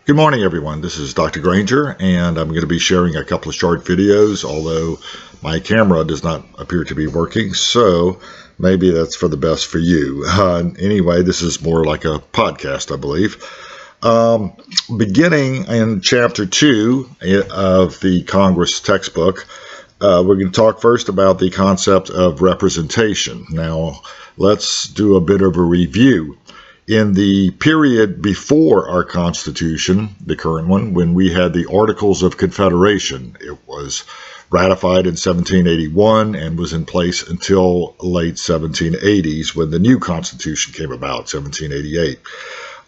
Good morning, everyone. This is Dr. Granger, and I'm going to be sharing a couple of short videos, although my camera does not appear to be working, so maybe that's for the best for you. Anyway, this is more like a podcast, I believe. Beginning in Chapter 2 of the Congress textbook, we're going to talk first about the concept of representation. Now, let's do a bit of a review. In the period before our Constitution, the current one, when we had the Articles of Confederation, it was ratified in 1781 and was in place until late 1780s when the new Constitution came about, 1788.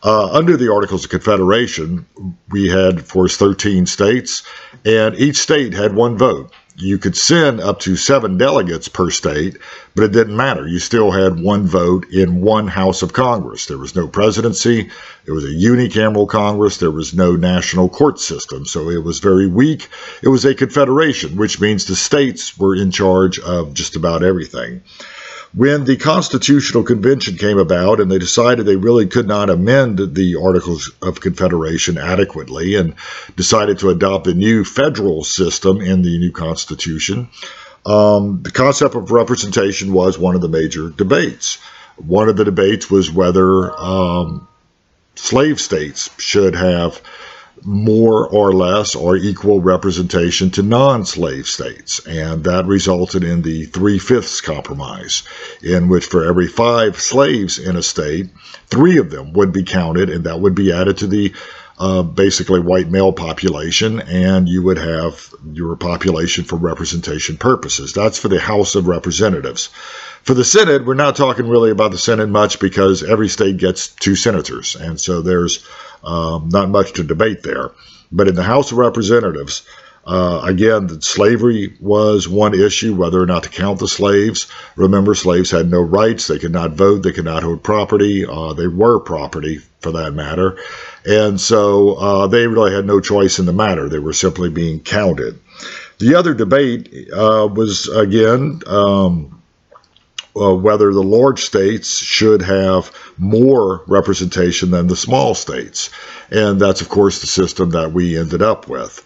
Under the Articles of Confederation, we had, of course, 13 states, and each state had one vote. You could send up to 7 delegates per state, but it didn't matter. You still had one vote in one House of Congress. There was no presidency. It was a unicameral Congress. There was no national court system, so it was very weak. It was a confederation, which means the states were in charge of just about everything. When the Constitutional Convention came about and they decided they really could not amend the Articles of Confederation adequately and decided to adopt a new federal system in the new Constitution, the concept of representation was one of the major debates. One of the debates was whether slave states should have more or less or equal representation to non-slave states, and that resulted in the 3/5 compromise, in which for every 5 slaves in a state, 3 of them would be counted, and that would be added to the basically white male population, and you would have your population for representation purposes. That's for the House of Representatives. For the Senate, we're not talking really about the Senate much because every state gets 2 senators, and so there's not much to debate there. But in the House of Representatives, again, the slavery was one issue, whether or not to count the slaves. Remember, slaves had no rights. They could not vote. They could not hold property. They were property, for that matter. And so they really had no choice in the matter. They were simply being counted. The other debate was, again, whether the large states should have more representation than the small states. And that's, of course, the system that we ended up with.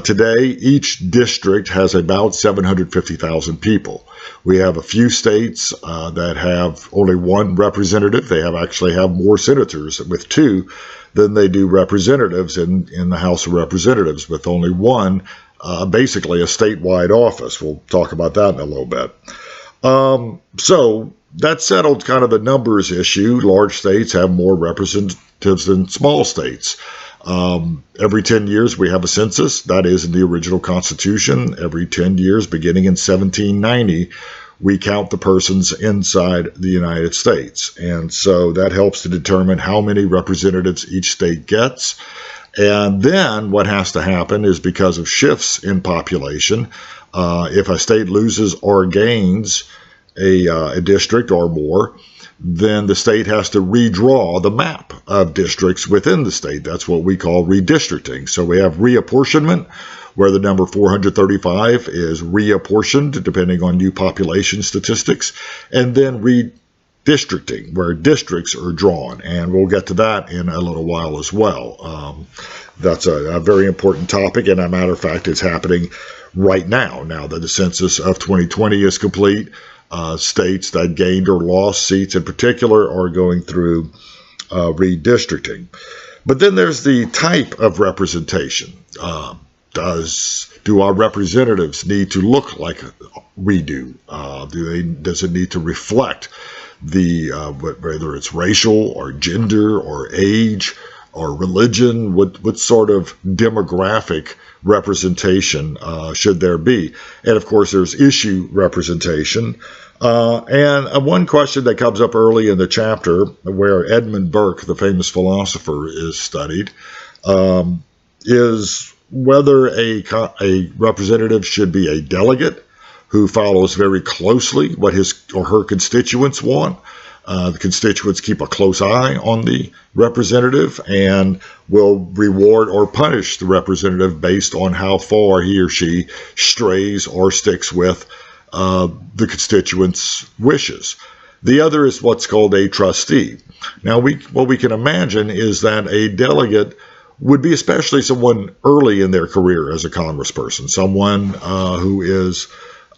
Today, each district has about 750,000 people. We have a few states that have only 1 representative. They actually have more senators with 2 than they do representatives in the House of Representatives, with only 1, basically a statewide office. We'll talk about that in a little bit. So that settled kind of the numbers issue. Large states have more representatives than small states. Every 10 years we have a census. That is in the original Constitution. Every 10 years, beginning in 1790, we count the persons inside the United States. And so that helps to determine how many representatives each state gets. And then what has to happen is, because of shifts in population, if a state loses or gains a district or more, then the state has to redraw the map of districts within the state. That's what we call redistricting. So we have reapportionment, where the number 435 is reapportioned depending on new population statistics, and then redistricting, where districts are drawn, and we'll get to that in a little while as well. That's a very important topic, and as a matter of fact, it's happening right now that the census of 2020 is complete. States that gained or lost seats in particular are going through redistricting. But then there's the type of representation. Do our representatives need to look like we do? Does it need to reflect whether it's racial or gender or age or religion? What sort of demographic representation should there be? And of course, there's issue representation. And one question that comes up early in the chapter, where Edmund Burke, the famous philosopher, is studied, is whether a representative should be a delegate who follows very closely what his or her constituents want. The constituents keep a close eye on the representative and will reward or punish the representative based on how far he or she strays or sticks with the constituents' wishes. The other is what's called a trustee. Now, what we can imagine is that a delegate would be especially someone early in their career as a congressperson, someone who is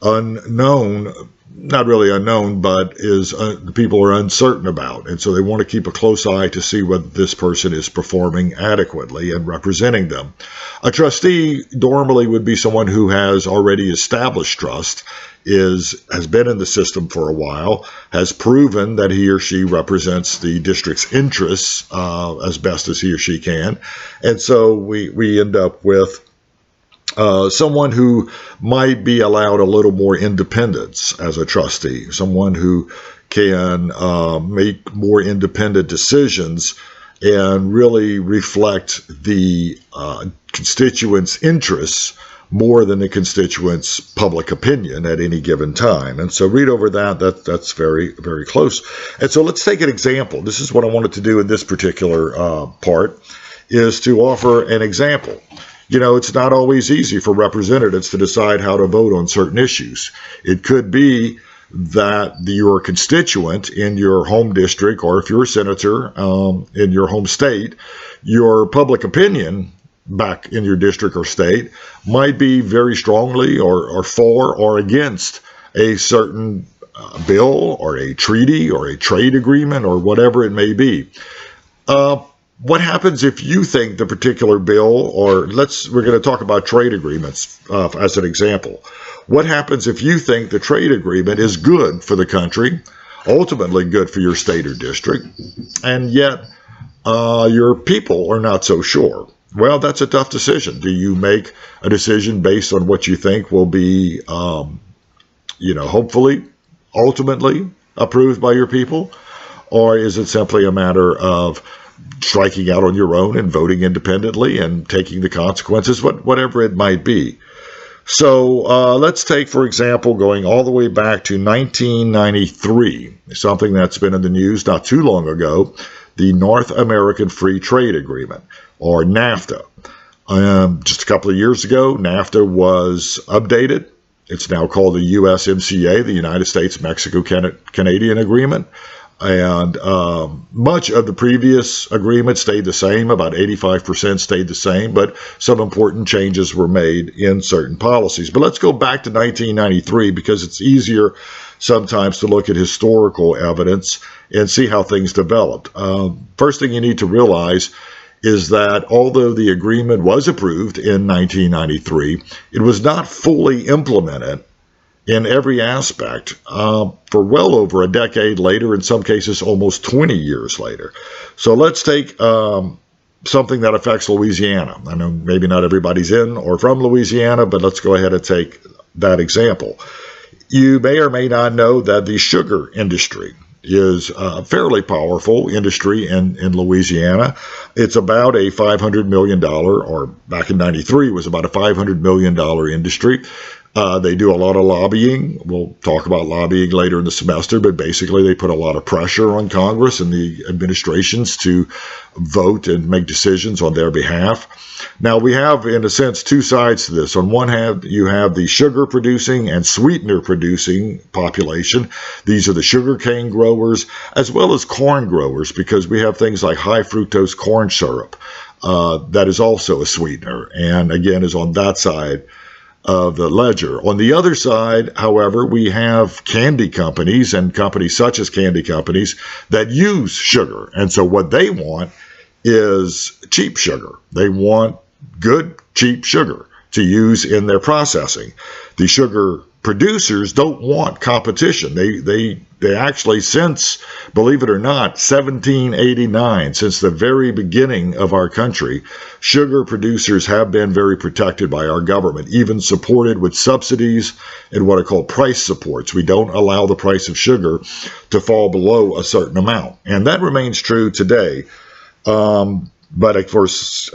unknown, not really unknown, but is people are uncertain about. And so they want to keep a close eye to see whether this person is performing adequately and representing them. A trustee normally would be someone who has already established trust, has been in the system for a while, has proven that he or she represents the district's interests as best as he or she can. And so we end up with someone who might be allowed a little more independence as a trustee, someone who can make more independent decisions and really reflect the constituents' interests more than the constituents' public opinion at any given time. And so read over that's very, very close. And so let's take an example. This is what I wanted to do in this particular part, is to offer an example. You know, it's not always easy for representatives to decide how to vote on certain issues. It could be that your constituent in your home district, or if you're a senator in your home state, your public opinion back in your district or state might be very strongly or for or against a certain bill or a treaty or a trade agreement or whatever it may be. What happens if you think the particular bill, or we're going to talk about trade agreements as an example. What happens if you think the trade agreement is good for the country, ultimately good for your state or district, and yet your people are not so sure? Well, that's a tough decision. Do you make a decision based on what you think will be, hopefully, ultimately approved by your people? Or is it simply a matter of striking out on your own and voting independently and taking the consequences, whatever it might be? So let's take, for example, going all the way back to 1993, something that's been in the news not too long ago, the North American Free Trade Agreement, or NAFTA. Just a couple of years ago, NAFTA was updated. It's now called the USMCA, the United States-Mexico-Canadian Agreement. And much of the previous agreement stayed the same, about 85% stayed the same, but some important changes were made in certain policies. But let's go back to 1993, because it's easier sometimes to look at historical evidence and see how things developed. First thing you need to realize is that although the agreement was approved in 1993, it was not fully implemented in every aspect for well over a decade later, in some cases almost 20 years later. So let's take something that affects Louisiana. I know maybe not everybody's in or from Louisiana, but let's go ahead and take that example. You may or may not know that the sugar industry is a fairly powerful industry in Louisiana. It's about a $500 million, or back in 93 was about a $500 million industry. They do a lot of lobbying. We'll talk about lobbying later in the semester, but basically they put a lot of pressure on Congress and the administrations to vote and make decisions on their behalf. Now, we have, in a sense, two sides to this. On one hand, you have the sugar producing and sweetener producing population. These are the sugar cane growers as well as corn growers, because we have things like high fructose corn syrup that is also a sweetener, and again is on that side of the ledger. On the other side, however, we have candy companies and companies such as candy companies that use sugar. And so what they want is cheap sugar. They want good, cheap sugar to use in their processing. The sugar producers don't want competition. They actually, since, believe it or not, 1789, since the very beginning of our country, sugar producers have been very protected by our government, even supported with subsidies and what are called price supports. We don't allow the price of sugar to fall below a certain amount. And that remains true today. But of course,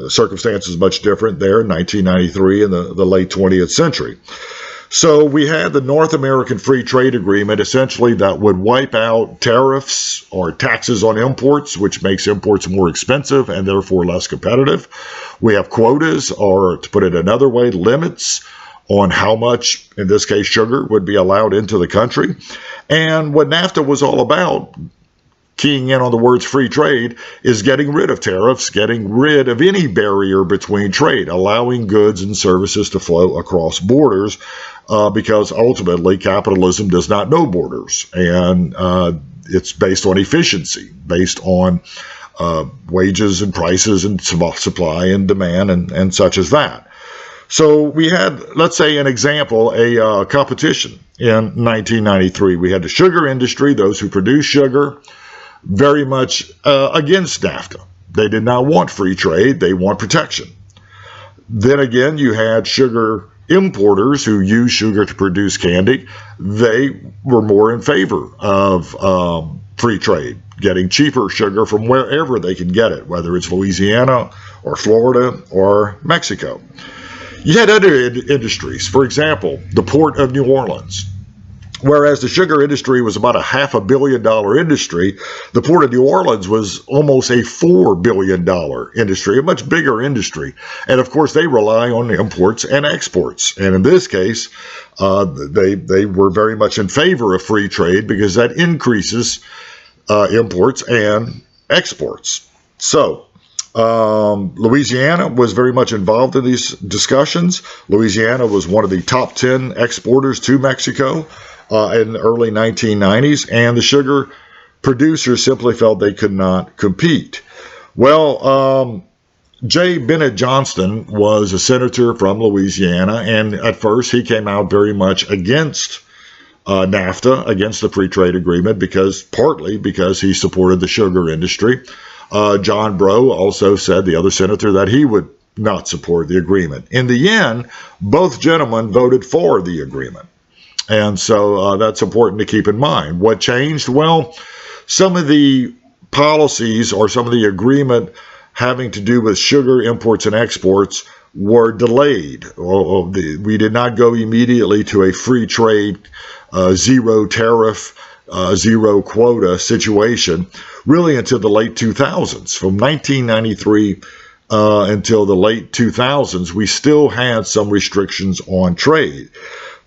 circumstances much different there in 1993 and the late 20th century. So we had the North American Free Trade Agreement, essentially, that would wipe out tariffs or taxes on imports, which makes imports more expensive and therefore less competitive. We have quotas, or to put it another way, limits on how much, in this case, sugar would be allowed into the country. And what NAFTA was all about, keying in on the words free trade, is getting rid of tariffs, getting rid of any barrier between trade, allowing goods and services to flow across borders, because ultimately capitalism does not know borders, and it's based on efficiency, based on wages and prices and supply and demand and such as that. So we had, let's say an example, a competition in 1993. We had the sugar industry, those who produce sugar, very much against NAFTA. They did not want free trade, they want protection. Then again, you had sugar importers who use sugar to produce candy. They were more in favor of free trade, getting cheaper sugar from wherever they can get it, whether it's Louisiana or Florida or Mexico. You had other industries, for example, the Port of New Orleans. Whereas the sugar industry was about a $500 million industry, the Port of New Orleans was almost a $4 billion industry, a much bigger industry. And of course, they rely on imports and exports. And in this case, they were very much in favor of free trade because that increases imports and exports. So Louisiana was very much involved in these discussions. Louisiana was one of the top 10 exporters to Mexico in the early 1990s, and the sugar producers simply felt they could not compete. Well, J. Bennett Johnston was a senator from Louisiana, and at first he came out very much against NAFTA, against the free trade agreement, partly because he supported the sugar industry. John Breaux also said, the other senator, that he would not support the agreement. In the end, both gentlemen voted for the agreement. And so that's important to keep in mind. What changed? Well, some of the policies or some of the agreement having to do with sugar imports and exports were delayed. We did not go immediately to a free trade, zero tariff, zero quota situation really until the late 2000s. From 1993 until the late 2000s, we still had some restrictions on trade.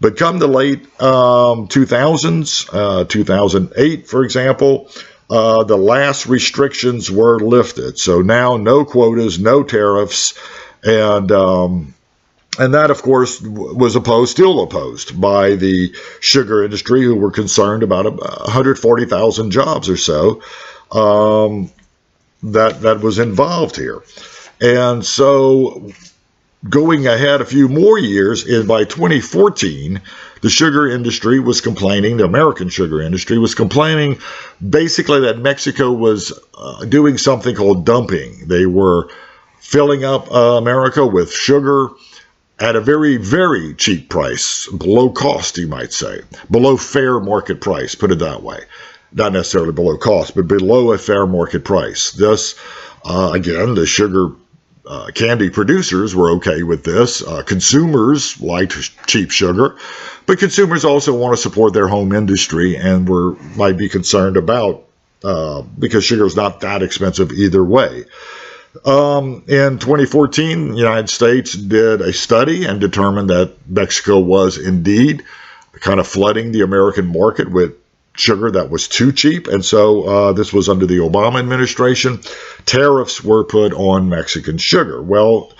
But come the late 2000s, 2008, for example, the last restrictions were lifted. So now no quotas, no tariffs, and that, of course, was still opposed by the sugar industry, who were concerned about 140,000 jobs or so that was involved here. And so going ahead a few more years, by 2014, the sugar industry was complaining, the American sugar industry was complaining basically that Mexico was doing something called dumping. They were filling up America with sugar at a very, very cheap price, below cost, you might say, below fair market price, put it that way. Not necessarily below cost, but below a fair market price. Thus, again, the sugar candy producers were okay with this. Consumers liked cheap sugar, but consumers also want to support their home industry and might be concerned about, because sugar is not that expensive either way. In 2014, the United States did a study and determined that Mexico was indeed kind of flooding the American market with sugar that was too cheap. And so this was under the Obama administration. Tariffs were put on Mexican sugar. Well,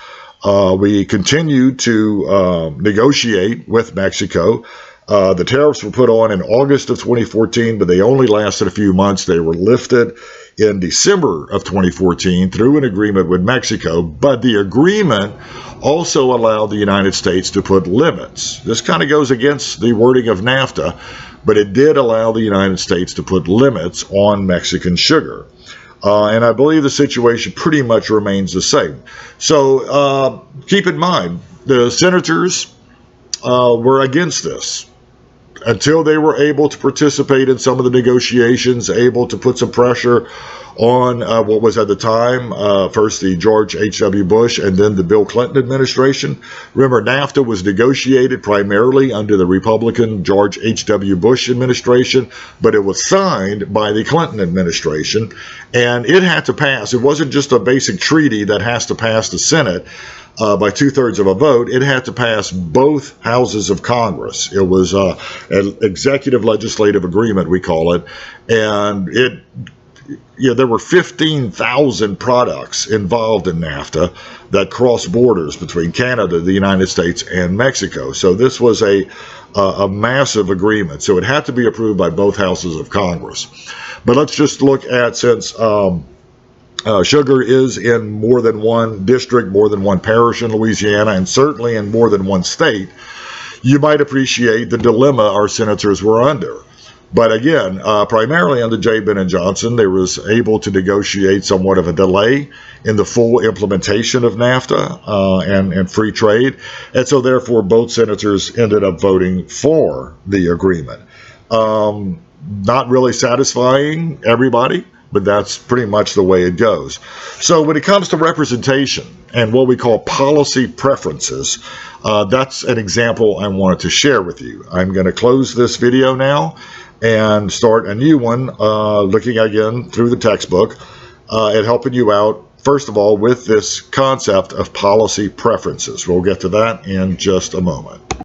we continued to negotiate with Mexico. The tariffs were put on in August of 2014, but they only lasted a few months. They were lifted in December of 2014 through an agreement with Mexico, but the agreement also allowed the United States to put limits. This kind of goes against the wording of NAFTA, but it did allow the United States to put limits on Mexican sugar. And I believe the situation pretty much remains the same. So keep in mind, the senators were against this until they were able to participate in some of the negotiations, able to put some pressure on what was at the time, first the George H.W. Bush and then the Bill Clinton administration. Remember, NAFTA was negotiated primarily under the Republican George H.W. Bush administration, but it was signed by the Clinton administration, and it had to pass. It wasn't just a basic treaty that has to pass the Senate by 2/3 of a vote. It had to pass both houses of Congress. It was an executive legislative agreement, we call it, and it there were 15,000 products involved in NAFTA that cross borders between Canada, the United States, and Mexico. So this was a massive agreement. So it had to be approved by both houses of Congress. But let's just look at, since sugar is in more than one district, more than one parish in Louisiana, and certainly in more than one state, you might appreciate the dilemma our senators were under. But again, primarily under J. Bennett Johnson, they was able to negotiate somewhat of a delay in the full implementation of NAFTA and free trade. And so therefore, both senators ended up voting for the agreement. Not really satisfying everybody, but that's pretty much the way it goes. So when it comes to representation and what we call policy preferences, that's an example I wanted to share with you. I'm going to close this video now and start a new one, looking again through the textbook and helping you out, first of all, with this concept of policy preferences. We'll get to that in just a moment.